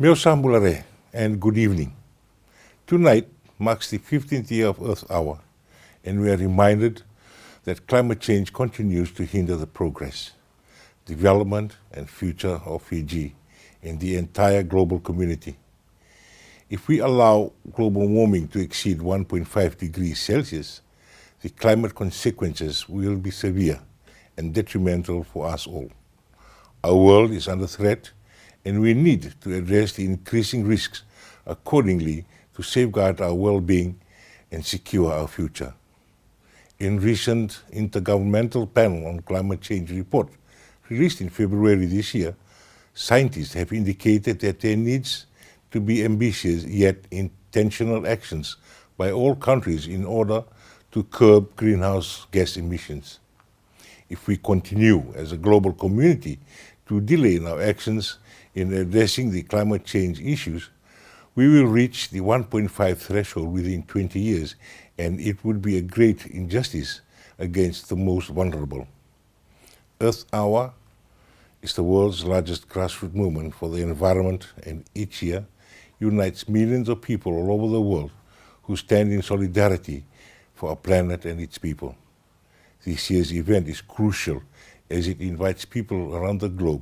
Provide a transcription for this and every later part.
Meo Sambulare and good evening. Tonight marks the 15th year of Earth Hour, and we are reminded that climate change continues to hinder the progress, development, and future of Fiji and the entire global community. If we allow global warming to exceed 1.5 degrees Celsius, the climate consequences will be severe and detrimental for us all. Our world is under threat, and we need to address the increasing risks accordingly to safeguard our well-being and secure our future. In recent Intergovernmental Panel on Climate Change report, released in February this year, scientists have indicated that there needs to be ambitious yet intentional actions by all countries in order to curb greenhouse gas emissions. If we continue as a global community to delay in our actions in addressing the climate change issues, we will reach the 1.5 threshold within 20 years, and it would be a great injustice against the most vulnerable. Earth Hour is the world's largest grassroots movement for the environment, and each year unites millions of people all over the world who stand in solidarity for our planet and its people. This year's event is crucial as it invites people around the globe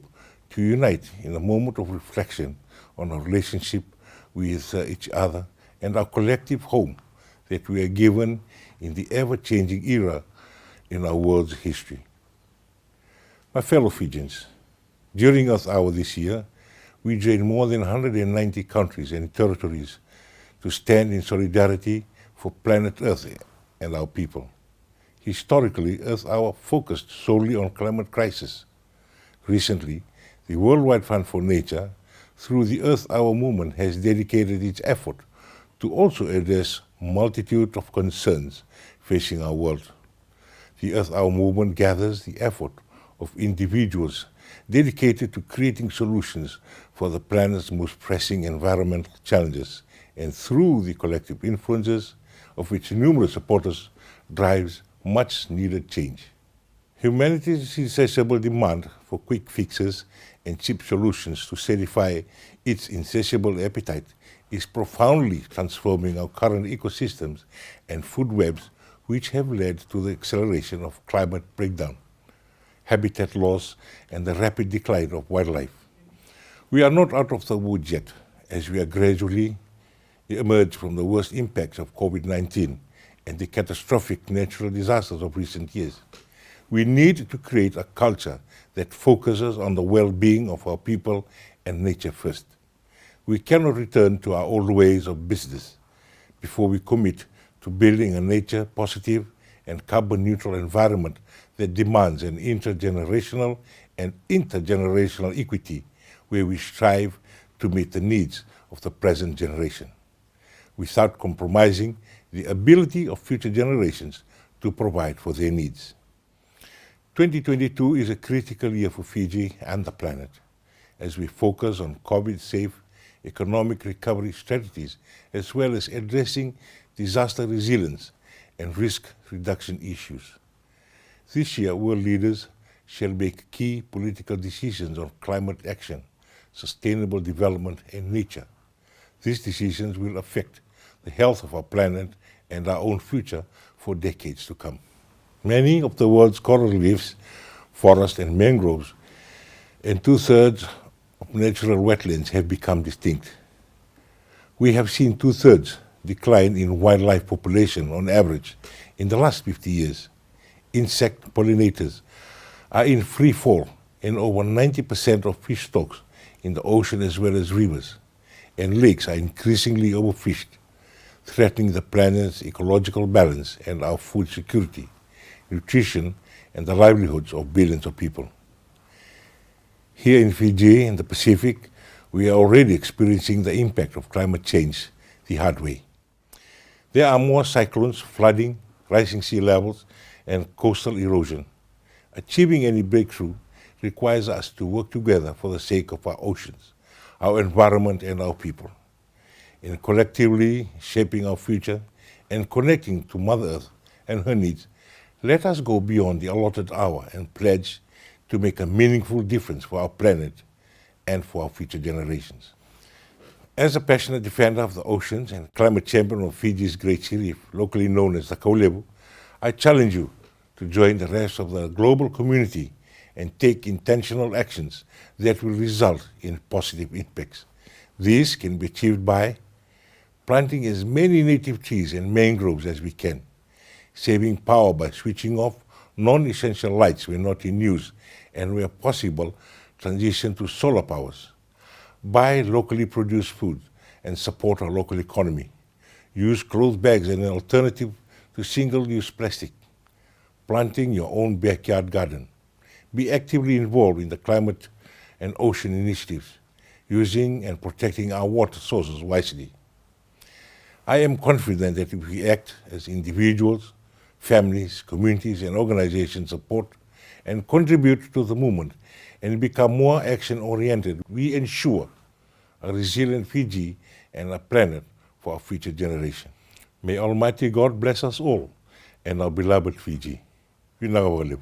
to unite in a moment of reflection on our relationship with each other and our collective home that we are given in the ever-changing era in our world's history. My fellow Fijians, during Earth Hour this year, we joined more than 190 countries and territories to stand in solidarity for planet Earth and our people. Historically, Earth Hour focused solely on climate crisis. Recently, the Worldwide Fund for Nature, through the Earth Hour movement, has dedicated its effort to also address multitude of concerns facing our world. The Earth Hour movement gathers the effort of individuals dedicated to creating solutions for the planet's most pressing environmental challenges, and through the collective influences of which numerous supporters drives much needed change. Humanity's insatiable demand for quick fixes and cheap solutions to satisfy its insatiable appetite is profoundly transforming our current ecosystems and food webs, which have led to the acceleration of climate breakdown, habitat loss, and the rapid decline of wildlife. We are not out of the woods yet, as we are gradually emerge from the worst impacts of COVID-19 and the catastrophic natural disasters of recent years. We need to create a culture that focuses on the well-being of our people and nature first. We cannot return to our old ways of business before we commit to building a nature-positive and carbon-neutral environment that demands an intergenerational and intergenerational equity, where we strive to meet the needs of the present generation, without compromising the ability of future generations to provide for their needs. 2022 is a critical year for Fiji and the planet, as we focus on COVID-safe economic recovery strategies, as well as addressing disaster resilience and risk reduction issues. This year, world leaders shall make key political decisions on climate action, sustainable development, and nature. These decisions will affect the health of our planet and our own future for decades to come. Many of the world's coral reefs, forests, and mangroves, and 2/3 of natural wetlands have become extinct. We have seen 2/3 decline in wildlife population on average in the last 50 years. Insect pollinators are in free fall, and over 90% of fish stocks in the ocean as well as rivers and lakes are increasingly overfished, threatening the planet's ecological balance and our food security, nutrition, and the livelihoods of billions of people. Here in Fiji, in the Pacific, we are already experiencing the impact of climate change the hard way. There are more cyclones, flooding, rising sea levels, and coastal erosion. Achieving any breakthrough requires us to work together for the sake of our oceans, our environment, and our people. In collectively shaping our future and connecting to Mother Earth and her needs, let us go beyond the allotted hour and pledge to make a meaningful difference for our planet and for our future generations. As a passionate defender of the oceans and climate champion of Fiji's Great Reef, locally known as the Kaulevu, I challenge you to join the rest of the global community and take intentional actions that will result in positive impacts. This can be achieved by planting as many native trees and mangroves as we can, saving power by switching off non-essential lights when not in use, and where possible, transition to solar powers. Buy locally produced food and support our local economy. Use cloth bags as an alternative to single-use plastic. Planting your own backyard garden. Be actively involved in the climate and ocean initiatives, using and protecting our water sources wisely. I am confident that if we act as individuals, families, communities, and organizations support and contribute to the movement and become more action-oriented, we ensure a resilient Fiji and a planet for our future generation. May Almighty God bless us all and our beloved Fiji. Vinagawalevu.